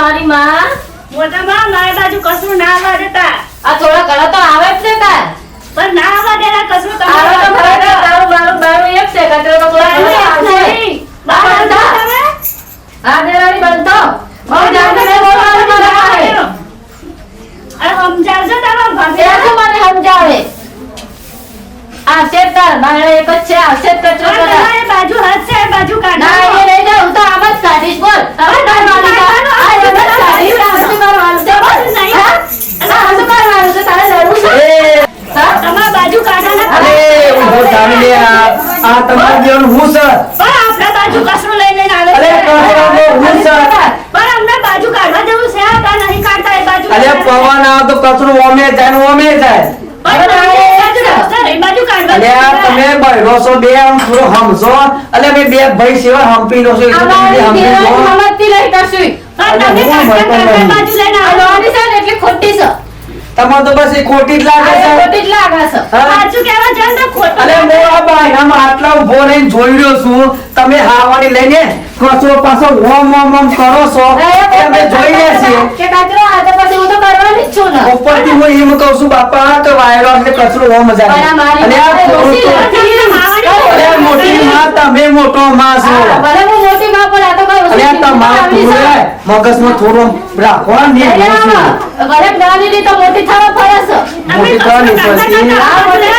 મારી માં મોટા માં મારી બાજુ કશું ના આવવા દેતા. આ થોડા ઘણા તો આવે જ છે તાર પણ ના આવવા દેતા કશું આવે તો ખરા કે તારું મારું એક છે કચરો તો થોડા ઘણા આવશે. બહાર બંધો હા દેરાની બંધો બહુ જાતે ને બોલવાનું મને આવે. અરે સમજાવજો તમારા ભાભી. તે શું મને સમજાવે આ છે તાર મારે એક જ છે આ છે કચરો પણ કરે તમારી બાજુ હદ છે બાજુ કાઢો. ના એ લઈ જાઉં તો આમ જ કાઢીશ બોલ હવે કરવાનું છે આ એમ જ કાઢીશ આ શું કરવાનું છે બોલ નહીં. હા આ શું કરવાનું છે તારે લડવું છે હા તમારા બાજુ કાઢો ને. અરે ઉભો થામી લે આ તમારું બેન હું સર પણ આપણા બાજુ કશું લઈને આવે અરે છે. કચરો હું સર પણ અમને બાજુ કાઢવા જેવું છે આ નહીં કાઢતા એ બાજુ. અરે પવન આવે તો કચરો ઓમે જાય ને ઓમે જાય પણ એ બાજુ કાઢવા અરે આ તમે બહેરો છો બે આમ થોડો હમજો અલે અમે બે ભાઈ સેવા હંપી લો છો એટલે તમે અમારી હંપી દેરાની લો હમતી લઈ કરશું પણ તમે કાઢતા બાજુ લઈને આ આવો. લોની છે ને એટલે ખોટી છે તમાર તો બસ એ ખોટી જ લાગે આ છે ખોટી જ લાગે છે હા? સાચું કહેવા જાય તો ખોટું અરે લાગે. હું આ બાયનામાં આટલા ઉભો રહીને જોઈ રહ્યો છું તમે હાવાડી લઈને કચરો પાછો ઓમ ઓમ ઓમ કરો છો એ અમે જોઈ રહ્યા છીએ કે કચરો આજે પછી હું તો કરવાની જ છું ને ઉપરથી હું એમ કહું છું બાપા કે વાયરો એટલે કચરો ઓમ પણ આ જાય મારી અને આ પાસે થોડું ઓછી તો- નથી. અરે મોટી માં તમે મોટો માં છો હા, ભલે હું મોટી માં પણ આ તો કોઈ અને આ વસ્તુ તમારા આવડી છે. મગજમાં થોડું રાખો ને અરે હું છું આમાં ભલે નાની ની તો મોટી થવા પડે છે મોટી થવાની પડતી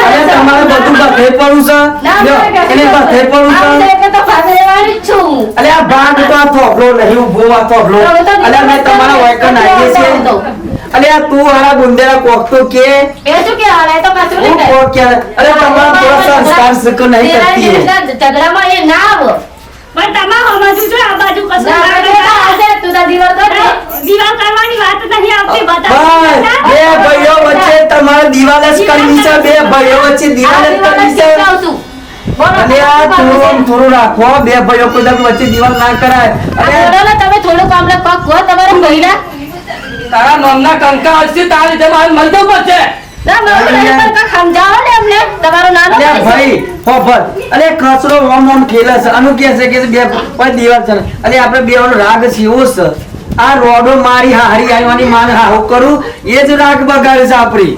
અરે તમારે બધું બધે પડવું છે ના, લ્યો, મને એને બધે પડવું આમ તો છે એટલે તો ભાગે રહેવાની જ છું હું. અલે આ ભાગ તો આ થોભલો નહીં ઉભો આ થોભલો હવે તો અલે અમે તમારા વાયકન આવીએ છીએ અલે આ તું હારા ગુંદેરા કોક તો કે એ શું કે હાલે તો કચરો હું લઈ જાય. કોક કે અરે તમારા થોડા સંસ્કાર શીખો નહીં કરતી હે ઝઘડામાં એ ના આવો પણ તમારે સમજવું જોઈએ આ બાજુ કશું ના ના બેટા, કરતા. આજે તું તાર દીવાલ કર ને. દીવા કરવાની વાત નહીં આવતી બસ બધા. બે ભાઈઓ વચ્ચે તમારે દિવાલ જ કરવી છે બે ભાઈઓ વચ્ચે દિવાલ જ કરવી છે અને આ થોડું થોડું રાખો બે ભાઈઓ કોઈ દાડો વચ્ચે દિવાલ ના કરાય અરે તમે થોડું કામ લે કોક કહો તમારા મહિલા તારા નોમના કંકા હશે તારા લીધે મારે મળતું પડશે. ના મને પણ સમજાવો ને અમને તમારું નામ અરે ભાઈ ફોફર અરે કચરો ઓમ ઓમ ખેલે છે અનુ કે છે કે બે કોઈ દિવાલ છે અરે આપણે બે નો રાગ છે એવો છે આ રોડો મારી હારી આવવાની માને હાહુ કરું એ જ રાગ બગાડે છે આપણી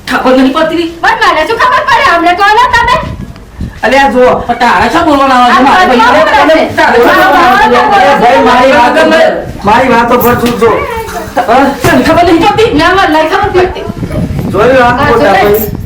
ખબર નહીં પડતી. પણ મને શું ખબર પડે અમને કહો ને તમે અરે આ જો પણ તારે શું બોલવાના આવે છે? આ મારે ભાઈ ભાઈ આવે તારે છે. શું બોલવાના આવે છે? અરે ભાઈ મારી વાતો પર છું જો તને ખબર નહીં પડતી. ના મને નહીં ખબર પડતી જોયું આ ખોટા ભાઈ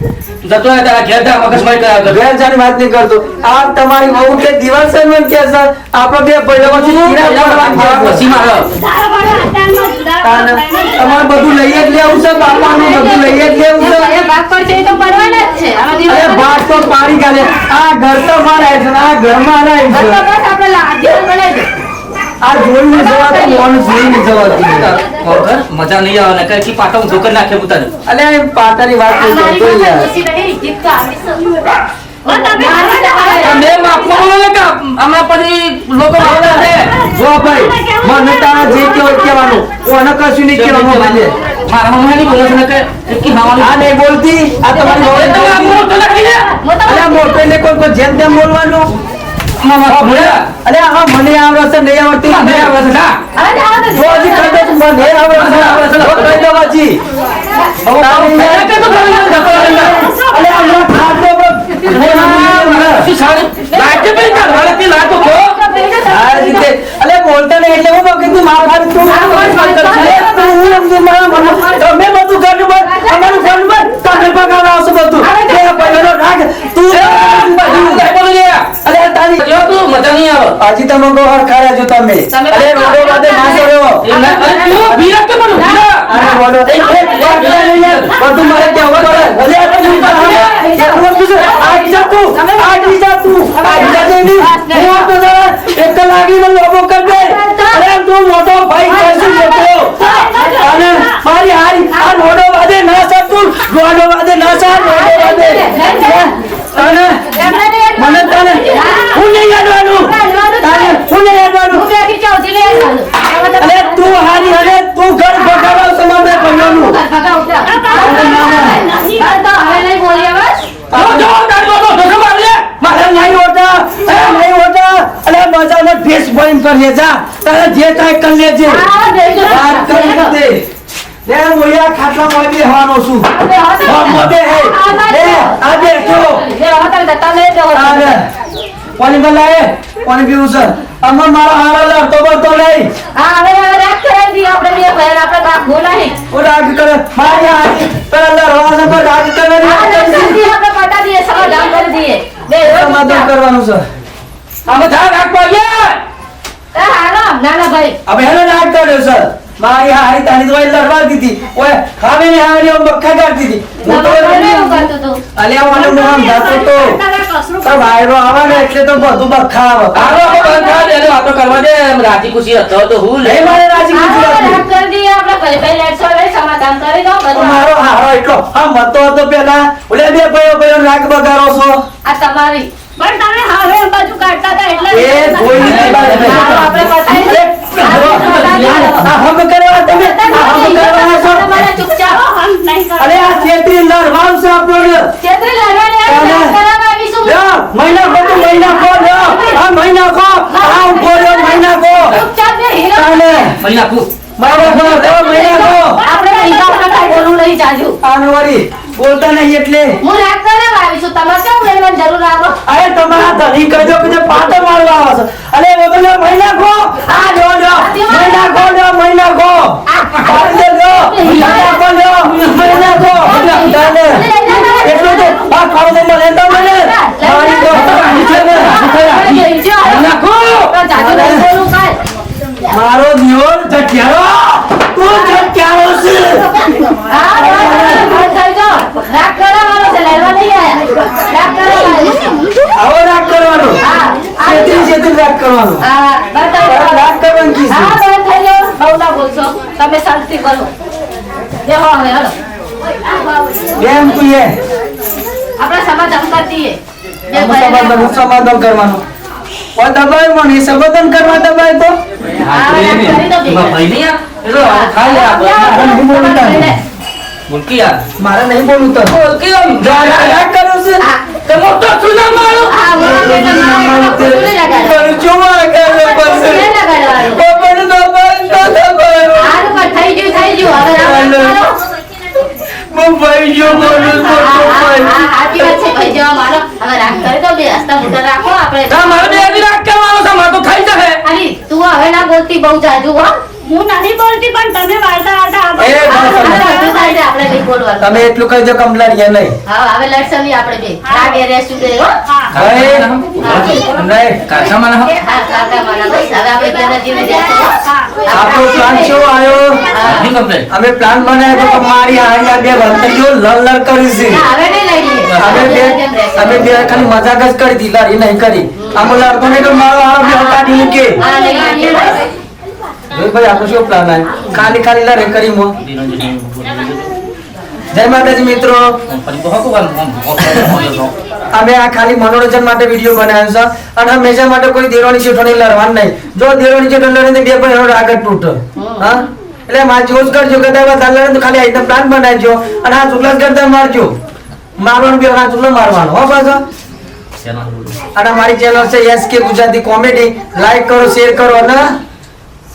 જતો રહે તારા ઘેર જા, મગજમારી કર્યા વગર. ઘેર જાની વાત નહીં કરતો આ તમારી વહુ કે દિવાલ છે ને કે છે આપણે બે ભાઈઓ વચ્ચે તીરા પડવાની મારા છે. પછી મારો. તારા વાળા હાથમાં જુદા તાને પડતા તમારે બધું લઈ જ લેવું છે બાપાનું બધું લઈ જ લેવું છે એ ભાગ પર છે એ તો પડવાના જ છે આમાં દિવસ અરે ભાગ તો પાડી કાઢે આ ઘર તો મારા છે ને આ ઘરમાં રહે છે બસ આપણે લાદ્યો બનાવી દે આ જોઈને જવાતું મોન જોઈને જવાતું વગર મજા નહીં આવે ને કઈ પાટો ઊંધો કરી નાખે પોતાને. અલે આ પાતાની વાત નહીં અમારી કરતો પાસે યાર ખુશી નહીં જીત તો આવડી છે ઓ તમે તમે માફવા બોલો કે હમણાં પછી લોકો આવવાના છે. જો ભાઈ મને તારા જે કેવું કહેવાનું ઓને કશું નહીં કહેવાનું મને મારા મમ્મી નહીં બોલે છે ને કે એકી ખાવાનું. આ નહીં બોલતી આ તમારી વહુ તમે આ મોટો નાખી દે. અલે આ મોટો એટલે કોઈ જેમ તેમ બોલવાનું મારા ભોળા. અલે આ મને આવડે છે નહીં આવડતું આ બે આવે છે ના. જો હજી કહી દઉં છું, મને નહીં આવડે છે જો કહી દઉં હજી પહેલા કે તો ખબર નથી પડતી. અલે આ મને ખાતો શું સારું? લાઈટ પેલી કાઢવાથી લાઈટ તો ખો. આ રીતે અલે બોલતા નહીં એટલે હું કીધું માર ખાલી તું અલે તું હું સમજુ મારા મનમાં તમે બધું ઘરનું બંધ અમારું ઘરનું બંધ તમે પગાર આવશે બધું એ ભાઈઓનો રાગ તું બધું કઈ બોલી લે. અલે તારી જો તું મજા નહીં આવે. હજી તમે બહુ હરખાયા છો તમે અરે રોડો બાદે ના છોડ્યો તું બીરા કે બોલું બીરા. અરે રોડો બધું મારે કેવું પડે અલે આ તું આજી જા તું આજી જા જઈને હું તો જરા એક લાગીને લોબો કર દે અરે તું મોટો ભાઈ કશું મોટો અને મારી હારી આ રોડો બાદે ના સર તું રોડો બાદે ના સર રોડો બાદે અને મને તને હું નહીં યાદવાનું હું નહીં યાદવાનું અરે તું હારી અને તું ઘર ભગાડો તમારે ભગાડવાનું જો તારી બોલો ઢોસો માર લે. મારે નહીં હોતા અરે નહીં હોતા અરે મજામાં ભેસ ભાઈ એમ કરીએ જા તારે જે થાય કરી લેજે હા, બેસો. વાત કરી દે લે મોયા ખાટલામાં બેહવાનો છું મોટે હે લે આ બેઠો જે હોટલ જતા નહીં તો અરે પાણી બનાય પાણી પીવું છે આમાં મારો હારો લડતો બતો નહીં હા હવે રાખ કરાવી દઈએ આપણે બે ભાઈ આપણે બાપ બોલાય ઓ રાગ કરે મારી હારી પેલા લડવા છે પણ રાગ કરે હા જલ્દી આપણે પતા દઈએ સમાધાન કરી દઈએ બે સમાધાન કરવાનું છે અમે ધ્યાન રાખવા ગયા એ હાલો નાના ભાઈ હવે હેલો રાગ કર્યો છે મારી હારી તારી તો લડવા દીધી ઓય ખાવે ને હારી બખ્ખા કરતી હતી હું તો તમે એવું કરતું તું અલ્યા મને મોહન જાતો તો તો ભાઈરો આવે ને એટલે તો બધું બખ્ખા આવે હાલો આપણે બંધ થવા દે, વાતો કરવા દે. એમ રાજી ખુશી હતો તો હું લે. નહીં મારે રાજી હા ખુશી હતી. રાખ કરી દઈએ આપણે ભાઈ ભાઈ લેટ્સો લઈ સમાધાન કરી દો બધું મારો હારો એટલો આ મતો હતો પેલા ઓલે બે ભાઈઓ રાગ બગાડો છો આ તમારી પણ તમે હવે આ બાજુ કાઢતા હતા એટલે એ કોઈ નહીં હાલો, આપણે પતાવી દઈએ. આ હમ કરવા તમે આ હમ કરવાના છો તમારે ચૂપચાપ હમ નહીં કરો. અરે આ છેતરી લડવાનું છે આપણને છેતરી લડવાની આ ચાલે. રાખ કરવા આવીશું. લ્યો, મહિના કો તો મહિના કો લ્યો આ મહિના કો આ ઉભો રહ્યો મહિના કો ચૂપચાપ બે હીરો. ચાલે મહી નાખું. મહિના કો લ્યો મહિના કો આપણે હિસાબમાં કાંઈ બોલવું નહીં જાજુ. આનવારી બોલતા નહીં એટલે હું રાખ કરવા આવીશું તમારે કેમ લેવાની જરૂર આપો અરે તમારા ધણી કહેજો કે જે પાટો મારવા આવે છે અરે વગર મહિના કો આ જો મહિના કો મહિના કો પાડી દેજો મહિના કો મહિના કો ચાલે એટલું તો આ ખાવ તો મને તો મને મારી તો છે ને જાજુ નહીં બોલવું કાંઈ. મારો દિયોર જગ્યારો તું જગ્યારો છે હા, બંધ થઈ જાઓ. રાખ કરાવવાનો છે, લડવા નહીં આયા. રાખ કરાવવાનો. આવો રાગ કરવાનો હા, છેતરી રાગ કરવાનો હા, બંધ થઈ જાઓ. રાગ કરવાનું કી હા, બંધ થઈ જાઓ. બહુ ના બોલશો. તમે શાંતિ કરો. બેહો હવે, હાલો. બેન તું એ આપણે સમાધાન કરી દઈએ. બે ભાઈને સમાધાન કરવાનું ઓ દબાઈ મને સમાધાન કરવા દબાઈ તો હા, રાખ કરી દો બે. એમાં ભાઈ નહીં આ? એ તો ખાલી આ નહીં બોલું તારે. બોલકી આ. મારે નહીં બોલું તો બોલકી આમ. રાગ કરું છે તે મોટો છું ના મારો. હા, બોલો બેટા, બોલો લગાડો. પણ જોવા કરે પાસે નહીં લગાડવાનું. પણ દબાઈ તો દબાઈ હારું, પણ થઈ ગયું, થઈ ગયું. હવે રાખ કરો. હું ભાઈ જો બોલું તો હા, સાચી વાત છે, ભાઈ જવા મારો. હવે રાખ કરી દો, બે હસતા મોઢા રાખો આપણે. ના, મારે બે હજી રાગ કરવાનો છે. મારે તો થઈ જશે. અલી, તું હવે ના બોલતી બહુ જાજુ હો. હું નથી બોલતી પણ તમે વાળતા વાળતા આ એ બાજુ બસ. આ બધું થાય છે, આપણે નહીં બોલવાનું. તમે એટલું કહેજો કમ્પ્લેટ નહીં હા, હવે લડશો નહીં આપણે બે. રાગે રહેશું બે, હો. હા હવે નહીં કાચામાં ના. હા, કાકા મારા બસ. હવે આપણે ઘરે જીવી જઈશું, હો. આપણો પ્લાન કેવો આવ્યો નહીં કમ્પ્લેટ. અમે પ્લાન બનાવ્યો તો તમારી હાયા બે ભરતીઓ લર કરી છે ના, હવે નહીં લડીએ. અમે બે ખાલી મજાક જ કરી હતી લડી નહીં કરી આમ લડતો નહીં તો મારો હારો બે કાઢી મૂકે હા, નહીં લડીએ, બસ. ભાઈ આપણો શું પ્લાન આવ્યો ખાલી ખાલી લડે કરી મો જય માતાજી મિત્રો અમે આ ખાલી મનોરંજન માટે વિડીયો બનાવ્યો છે અને હંમેશા માટે કોઈ દેરોની શેઠોની લડવાનું નહીં જો દેરોની શેઠો લડે તો બે પણ એનો રાગ જ તૂટે હા એટલે મારે જોશ કરજો કે તમે લડે તો ખાલી આઈટમ પ્લાન બનાવજો અને આ ચુકલાસ કરતા મારજો મારવાનું બે આ ચુકલો મારવાનો હો પાછો અને મારી ચેનલ છે એસકે ગુજરાતી કોમેડી લાઈક કરો શેર કરો અને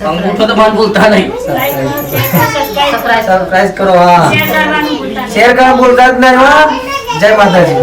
અંગૂઠો તો બંધ ભૂલતા નહીં. સરપ્રાઈઝ. સબસ્ક્રાઇબ કરો હા શેર કરવાનું ભૂલતા નહીં. શેર કરવા બોલતા જ નહીં હા જય માતાજી